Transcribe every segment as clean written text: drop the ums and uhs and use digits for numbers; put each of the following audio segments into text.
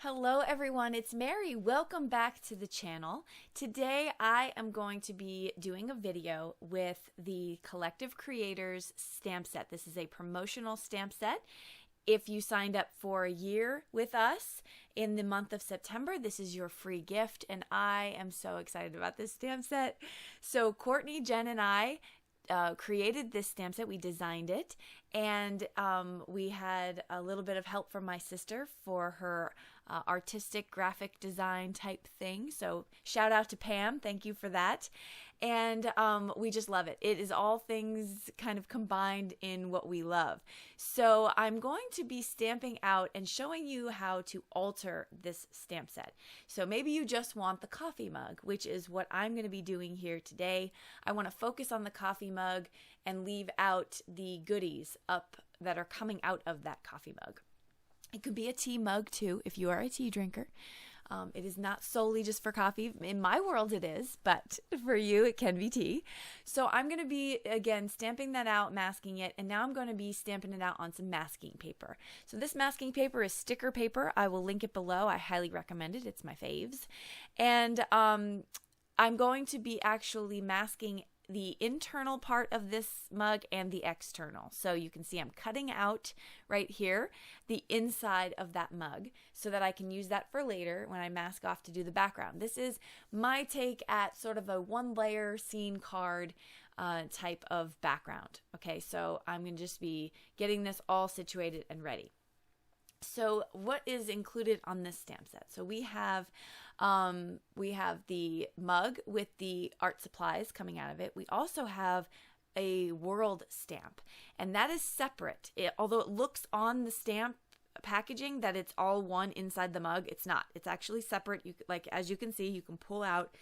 Hello everyone, it's Mary. Welcome back to the channel. Today I am going to be doing a video with the Collective Creators stamp set. This is a promotional stamp set. If you signed up for a year with us in the month of September, this is your free gift, and I am so excited about this stamp set. So Courtney, Jen, and I created this stamp set. We designed it, and we had a little bit of help from my sister for her artistic graphic design type thing. So shout out to Pam. Thank you for that. And we just love it. It is all things kind of combined in what we love. So I'm going to be stamping out and showing you how to alter this stamp set. So maybe you just want the coffee mug, which is what I'm going to be doing here today. I want to focus on the coffee mug and leave out the goodies up that are coming out of that coffee mug. It could be a tea mug too, if you are a tea drinker. It is not solely just for coffee. In my world it is, but for you it can be tea. So I'm going to be, again, stamping that out, masking it, and now I'm going to be stamping it out on some masking paper. So this masking paper is sticker paper. I will link it below. I highly recommend it. It's my faves. And I'm going to be actually masking the internal part of this mug and the external. So you can see I'm cutting out right here the inside of that mug so that I can use that for later when I mask off to do the background. This is my take at sort of a one layer scene card type of background. Okay, so I'm going to just be getting this all situated and ready. So what is included on this stamp set? So we have the mug with the art supplies coming out of it. We also have a world stamp, and that is separate. Although it looks on the stamp packaging that it's all one inside the mug, it's not. It's actually separate. As you can see, you can pull out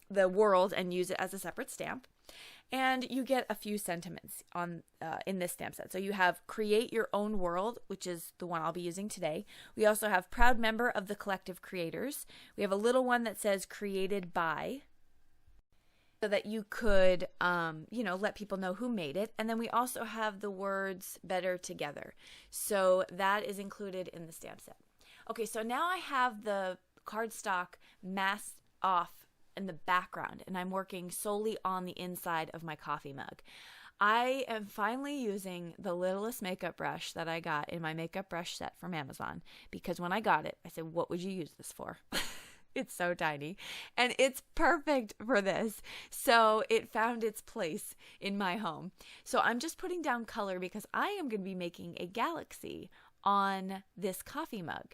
the world and use it as a separate stamp. And you get a few sentiments on in this stamp set. So you have Create Your Own World, which is the one I'll be using today. We also have Proud Member of the Collective Creators. We have a little one that says Created By, so that you could, let people know who made it. And then we also have the words Better Together. So that is included in the stamp set. Okay, so now I have the cardstock masked off in the background, and I'm working solely on the inside of my coffee mug. I am finally using the littlest makeup brush that I got in my makeup brush set from Amazon, because when I got it, I said, what would you use this for? It's so tiny, and it's perfect for this. So it found its place in my home. So I'm just putting down color because I am going to be making a galaxy on this coffee mug.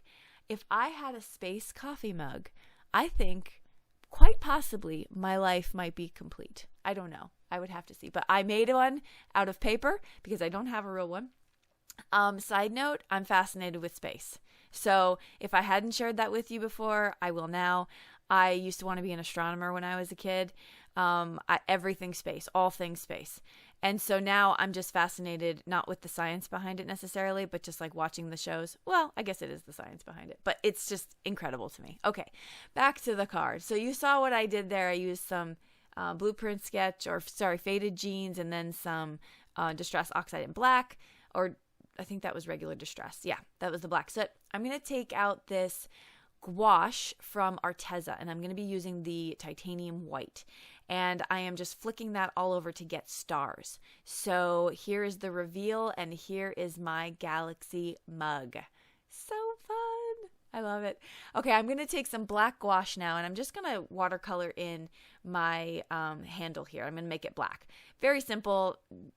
If I had a space coffee mug, I think quite possibly my life might be complete. I don't know. I would have to see. But I made one out of paper because I don't have a real one. Side note, I'm fascinated with space. So if I hadn't shared that with you before, I will now. I used to want to be an astronomer when I was a kid. Everything space, all things space. And so now I'm just fascinated, not with the science behind it necessarily, but just like watching the shows. Well, I guess it is the science behind it, but it's just incredible to me. Okay, back to the card. So you saw what I did there. I used some blueprint sketch, faded jeans, and then some Distress Oxide in black, or I think that was regular Distress. Yeah, that was the black. So I'm going to take out this gouache from Arteza, and I'm going to be using the titanium white. And I am just flicking that all over to get stars. So here is the reveal, and here is my galaxy mug. So fun. I love it. Okay, I'm going to take some black gouache now, and I'm just going to watercolor in my handle here. I'm going to make it black. Very simple.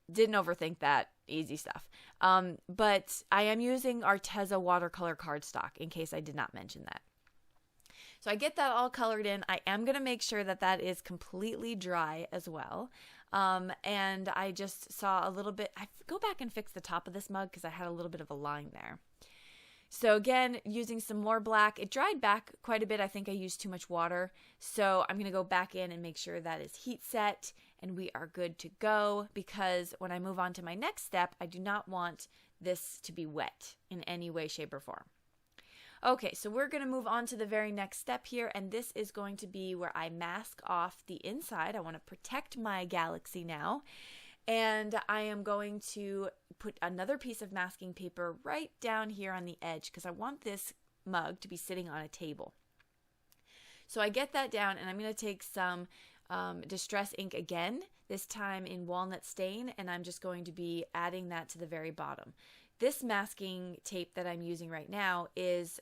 Didn't overthink that. Easy stuff. But I am using Arteza watercolor cardstock, in case I did not mention that. So I get that all colored in. I am going to make sure that that is completely dry as well. And I just saw a little bit, I go back and fix the top of this mug because I had a little bit of a line there. So again, using some more black, it dried back quite a bit. I think I used too much water. So I'm going to go back in and make sure that is heat set and we are good to go, because when I move on to my next step, I do not want this to be wet in any way, shape, or form. Okay, so we're going to move on to the very next step here, and this is going to be where I mask off the inside. I want to protect my galaxy now, and I am going to put another piece of masking paper right down here on the edge because I want this mug to be sitting on a table. So I get that down, and I'm going to take some Distress ink again, this time in walnut stain, and I'm just going to be adding that to the very bottom. This masking tape that I'm using right now is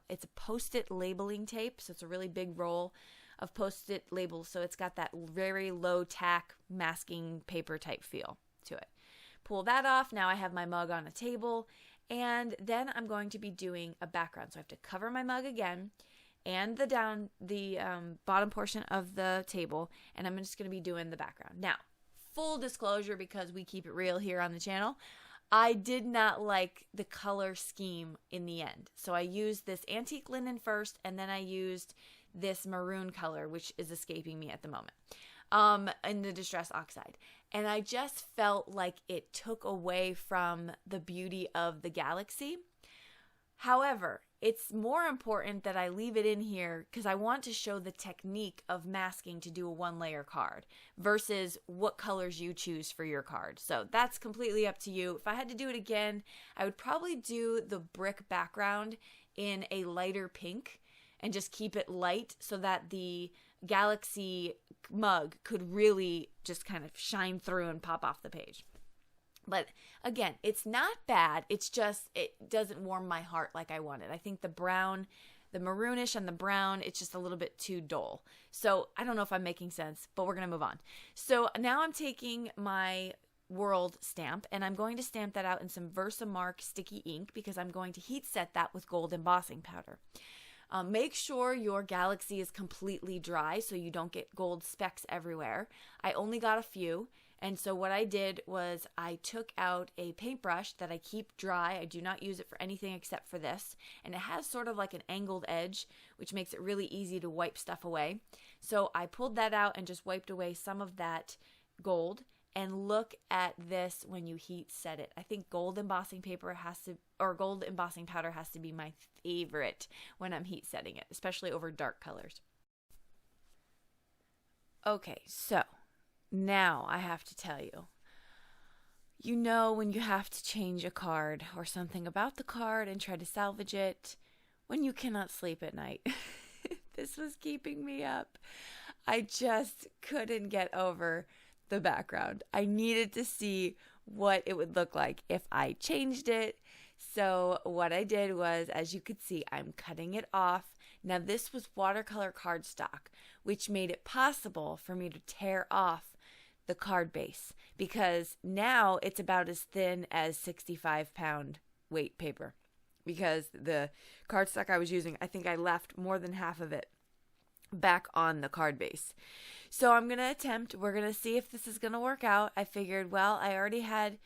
it's a Post-it labeling tape, so it's a really big roll of Post-it labels, so it's got that very low tack masking paper type feel to it. Pull that off. Now I have my mug on a table, and then I'm going to be doing a background. So I have to cover my mug again and the bottom portion of the table, and I'm just going to be doing the background. Now, full disclosure, because we keep it real here on the channel, I did not like the color scheme in the end. So I used this antique linen first, and then I used this maroon color, which is escaping me at the moment, in the Distress Oxide. And I just felt like it took away from the beauty of the galaxy. However, it's more important that I leave it in here because I want to show the technique of masking to do a one-layer card versus what colors you choose for your card. So that's completely up to you. If I had to do it again, I would probably do the brick background in a lighter pink and just keep it light so that the galaxy mug could really just kind of shine through and pop off the page. But again, it's not bad. It's just, it doesn't warm my heart like I wanted. I think the brown, the maroonish and the brown, it's just a little bit too dull. So I don't know if I'm making sense, but we're going to move on. So now I'm taking my World stamp, and I'm going to stamp that out in some Versamark sticky ink because I'm going to heat set that with gold embossing powder. Make sure your galaxy is completely dry so you don't get gold specks everywhere. I only got a few. And so what I did was I took out a paintbrush that I keep dry. I do not use it for anything except for this. And it has sort of like an angled edge, which makes it really easy to wipe stuff away. So I pulled that out and just wiped away some of that gold. And look at this when you heat set it. I think gold embossing powder has to be my favorite when I'm heat setting it, especially over dark colors. Okay, so now I have to tell you, you know when you have to change a card or something about the card and try to salvage it, when you cannot sleep at night. This was keeping me up. I just couldn't get over the background. I needed to see what it would look like if I changed it. So what I did was, as you could see, I'm cutting it off. Now this was watercolor cardstock, which made it possible for me to tear off the card base because now it's about as thin as 65-pound weight paper because the cardstock I was using, I think I left more than half of it back on the card base. So I'm going to attempt, we're going to see if this is going to work out. I figured, well, I already had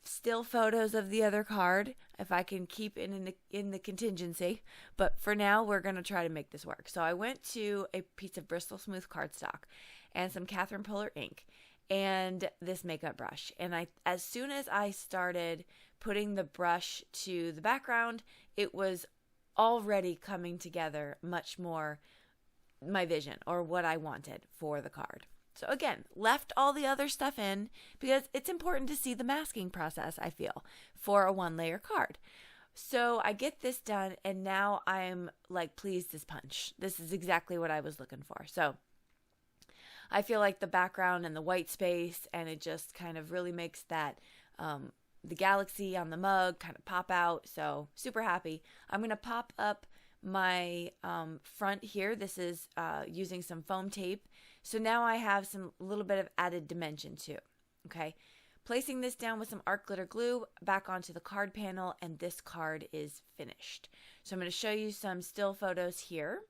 still photos of the other card if I can keep it in the contingency, but for now we're going to try to make this work. So I went to a piece of Bristol Smooth cardstock and some Catherine Puller ink and this makeup brush, and as soon as I started putting the brush to the background, it was already coming together much more my vision or what I wanted for the card. So again, left all the other stuff in because it's important to see the masking process, I feel, for a one-layer card. So I get this done, and now I'm like pleased as punch. This is exactly what I was looking for. So I feel like the background and the white space, and it just kind of really makes that the galaxy on the mug kind of pop out. So super happy. I'm going to pop up my front here. This is using some foam tape. So now I have some little bit of added dimension too. Okay. Placing this down with some art glitter glue back onto the card panel, and this card is finished. So I'm going to show you some still photos here.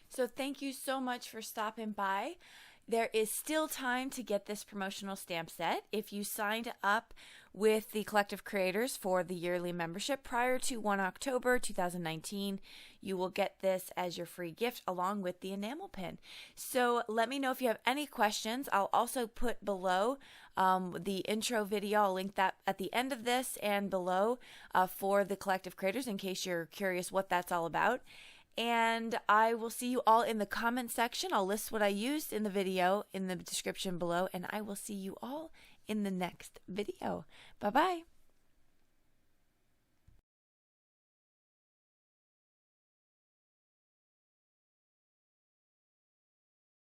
So thank you so much for stopping by. There is still time to get this promotional stamp set. If you signed up with the Collective Creators for the yearly membership prior to 1 October 2019, you will get this as your free gift along with the enamel pin. So let me know if you have any questions. I'll also put below the intro video. I'll link that at the end of this and below for the Collective Creators in case you're curious what that's all about. And I will see you all in the comment section. I'll list what I used in the video in the description below, and I will see you all in the next video. Bye-bye.